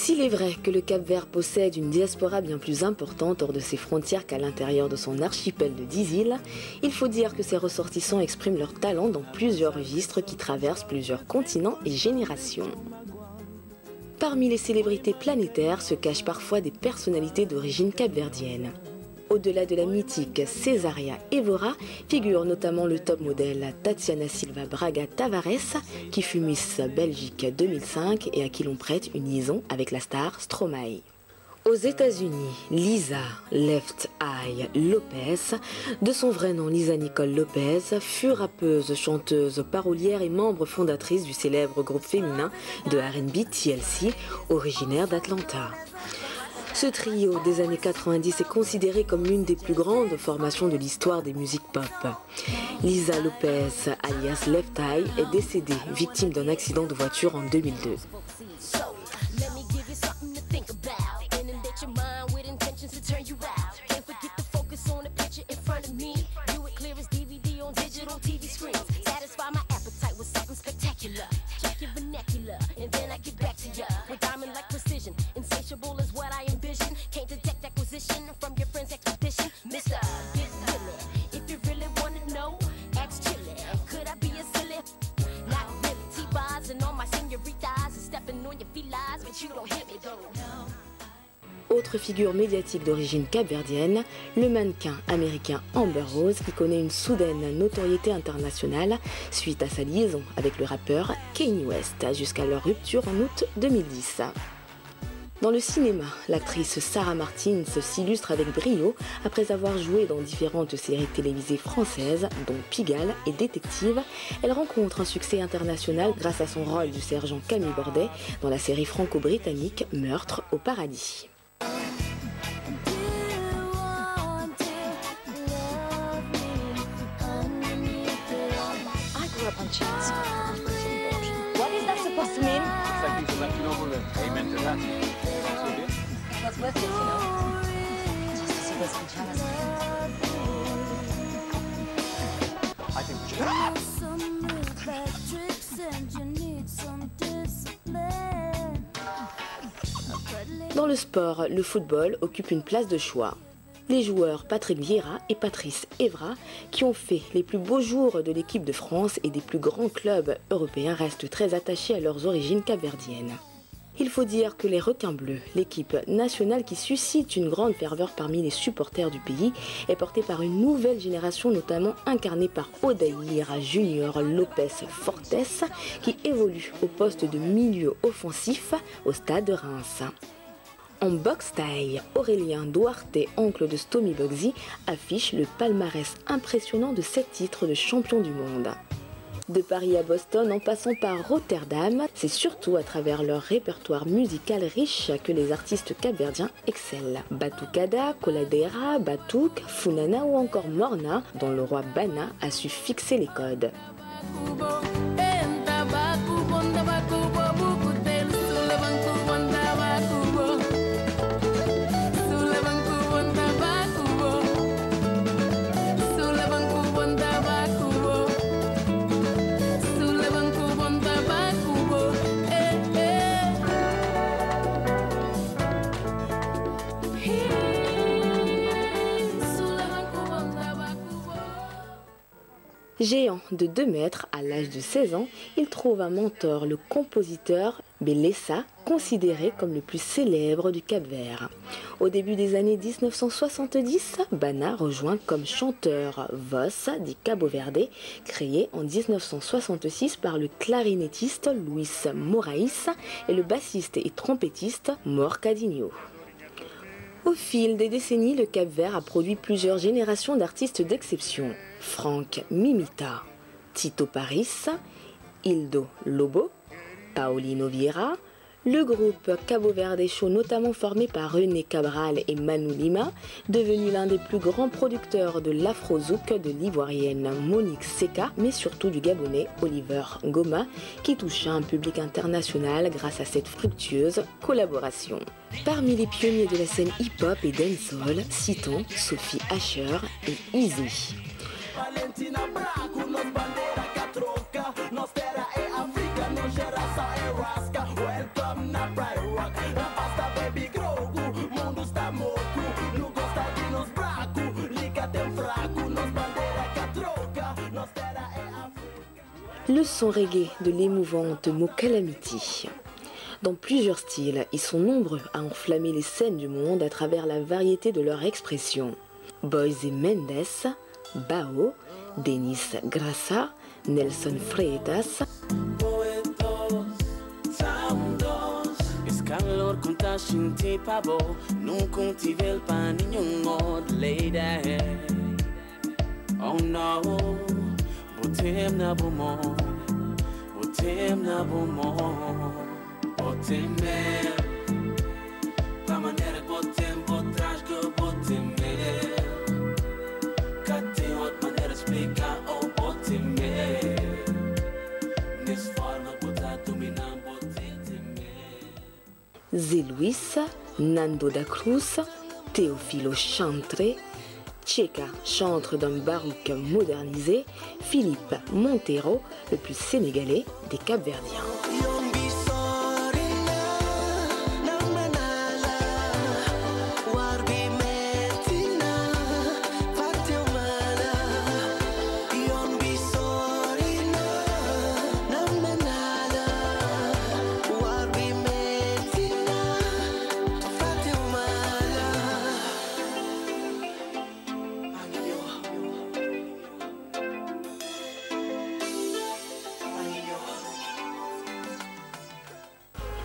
S'il est vrai que le Cap-Vert possède une diaspora bien plus importante hors de ses frontières qu'à l'intérieur de son archipel de 10 îles, il faut dire que ses ressortissants expriment leur talent dans plusieurs registres qui traversent plusieurs continents et générations. Parmi les célébrités planétaires se cachent parfois des personnalités d'origine capverdienne. Au-delà de la mythique Cesaria Evora, figure notamment le top modèle Tatiana Silva Braga Tavares, qui fut Miss Belgique 2005 et à qui l'on prête une liaison avec la star Stromae. Aux États-Unis, Lisa Left Eye Lopez, de son vrai nom Lisa Nicole Lopez, fut rappeuse, chanteuse, parolière et membre fondatrice du célèbre groupe féminin de R&B TLC, originaire d'Atlanta. Ce trio des années 90 est considéré comme l'une des plus grandes formations de l'histoire des musiques pop. Lisa Lopez, alias Left Eye, est décédée, victime d'un accident de voiture en 2002. Autre figure médiatique d'origine capverdienne, le mannequin américain Amber Rose qui connaît une soudaine notoriété internationale suite à sa liaison avec le rappeur Kanye West jusqu'à leur rupture en août 2010. Dans le cinéma, l'actrice Sarah Martins s'illustre avec brio après avoir joué dans différentes séries télévisées françaises, dont Pigalle et Détective. Elle rencontre un succès international grâce à son rôle du sergent Camille Bordet dans la série franco-britannique Meurtre au paradis. What is that supposed to mean? It's like he's electing over an amen to that. What's with it, you know? Just to see what's been jealous. I think we should. Dans le sport, le football occupe une place de choix. Les joueurs Patrick Vieira et Patrice Evra, qui ont fait les plus beaux jours de l'équipe de France et des plus grands clubs européens, restent très attachés à leurs origines capverdiennes. Il faut dire que les Requins Bleus, l'équipe nationale qui suscite une grande ferveur parmi les supporters du pays, est portée par une nouvelle génération, notamment incarnée par Odaïr Junior Lopez Fortes, qui évolue au poste de milieu offensif au stade de Reims. En boxe taille, Aurélien Duarte, oncle de Stomy Bugsy, affiche le palmarès impressionnant de 7 titres de champion du monde. De Paris à Boston en passant par Rotterdam, c'est surtout à travers leur répertoire musical riche que les artistes capverdiens excellent. Batucada, Coladera, Batouk, Funana ou encore Morna, dont le roi Bana a su fixer les codes. Géant de 2 mètres à l'âge de 16 ans, il trouve un mentor, le compositeur Belessa, considéré comme le plus célèbre du Cap-Vert. Au début des années 1970, Bana rejoint comme chanteur Voz di Cabo Verde, créé en 1966 par le clarinettiste Luis Moraes et le bassiste et trompettiste Mor Cadinho. Au fil des décennies, le Cap-Vert a produit plusieurs générations d'artistes d'exception. Frank Mimita, Tito Paris, Hildo Lobo, Paulino Vieira, le groupe Cabo Verde Show, notamment formé par René Cabral et Manu Lima, devenu l'un des plus grands producteurs de l'afro-zouk de l'ivoirienne Monique Seka, mais surtout du gabonais Oliver Ngoma, qui toucha un public international grâce à cette fructueuse collaboration. Parmi les pionniers de la scène hip-hop et dancehall, citons Sophie Asher et Easy. Valentina Braco, nos bandeira que troca, nos terra é África, nos geração é rasca, welcome na Pride Rock. Le son reggae de l'émouvante Mo Calamity. Dans plusieurs styles, ils sont nombreux à enflammer les scènes du monde à travers la variété de leur expression. Boys et Mendes, Bao, Denis Grassa, Nelson Freitas. Calor conta shinti pabo, não contive el paninho mod lady. Oh no, botem na bomo, botem mer. Da maneira que botem por trás que eu botem mer. Cá tem outra maneira de explicar o botem mer. Nessa forma botar dominar botem mer. Zé Luis, Nando da Cruz, Teofilo Chantre, Cheka, chantre d'un baroque modernisé, Philippe Montero, le plus sénégalais des Cap-Verdiens.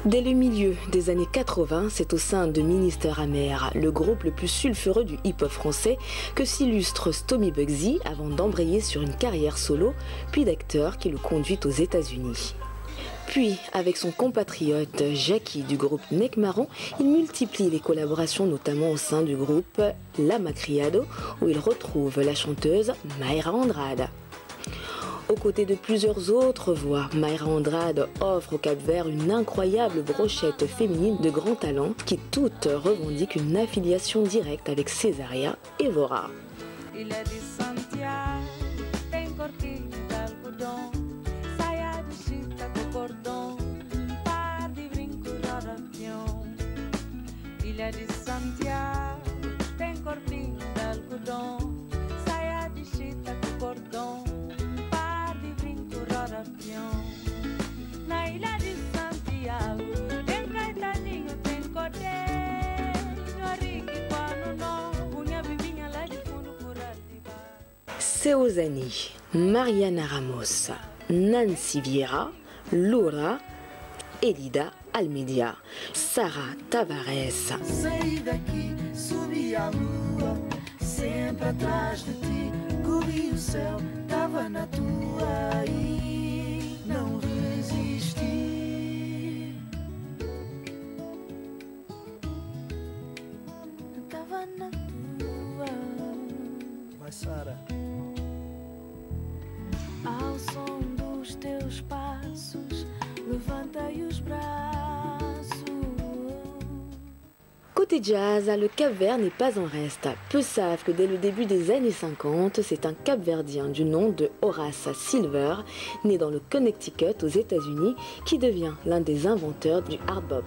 Dès le milieu des années 80, c'est au sein de Minister Amer, le groupe le plus sulfureux du hip-hop français, que s'illustre Stomy Bugsy avant d'embrayer sur une carrière solo, puis d'acteur qui le conduit aux États-Unis. Puis, avec son compatriote Jackie du groupe Nec Marron, il multiplie les collaborations, notamment au sein du groupe La Macriado, où il retrouve la chanteuse Mayra Andrade. Aux côtés de plusieurs autres voix, Mayra Andrade offre au Cap-Vert une incroyable brochette féminine de grand talent qui toutes revendiquent une affiliation directe avec Césaria Évora. Seozani, Mariana Ramos, Nancy Vieira, Laura, Elida Almeida, Sarah Tavares. Saí daqui, subi à lua, sempre atrás de ti, corri o céu, tava na tua e não resisti. Tava na tua. Vai, Sara. Ao som dos teus passos, levantei os braços. Côté jazz, le Cap-Vert n'est pas en reste. Peu savent que dès le début des années 50, c'est un Cap-Verdien du nom de Horace Silver, né dans le Connecticut aux États-Unis, qui devient l'un des inventeurs du hard bop.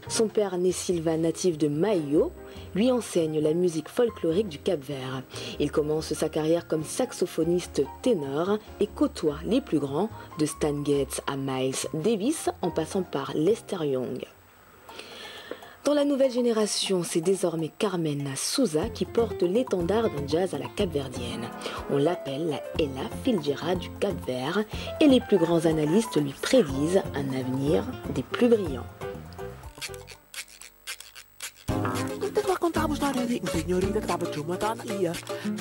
Son père, né Silva, natif de Maio, lui enseigne la musique folklorique du Cap-Vert. Il commence sa carrière comme saxophoniste ténor et côtoie les plus grands, de Stan Getz à Miles Davis, en passant par Lester Young. Dans la nouvelle génération, c'est désormais Carmen Souza qui porte l'étendard d'un jazz à la capverdienne. On l'appelle la Ella Fitzgerald du Cap-Vert et les plus grands analystes lui prédisent un avenir des plus brillants. Tenho a contar uma história de senhorita que estava de uma tonalha.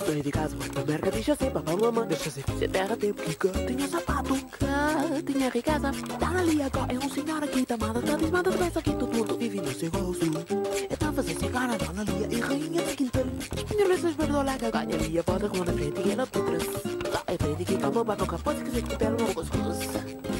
Saí de casa, fui para o mercado e já sei para a mamãe. Deixa ser fixe terra, tem porque tinha sapato. Tinha riqueza, está ali agora. É senhor aqui, tamada, tá desmada, depressa aqui. Todo mundo vive no seu gosto. Então fazer chegar a dona Lia e rainha da quinta. Espanholices perdoa que ganharia. Pode com a frente e ela por trás. É frente que calma, vai para o capô, se quiser que pelo não gostoso.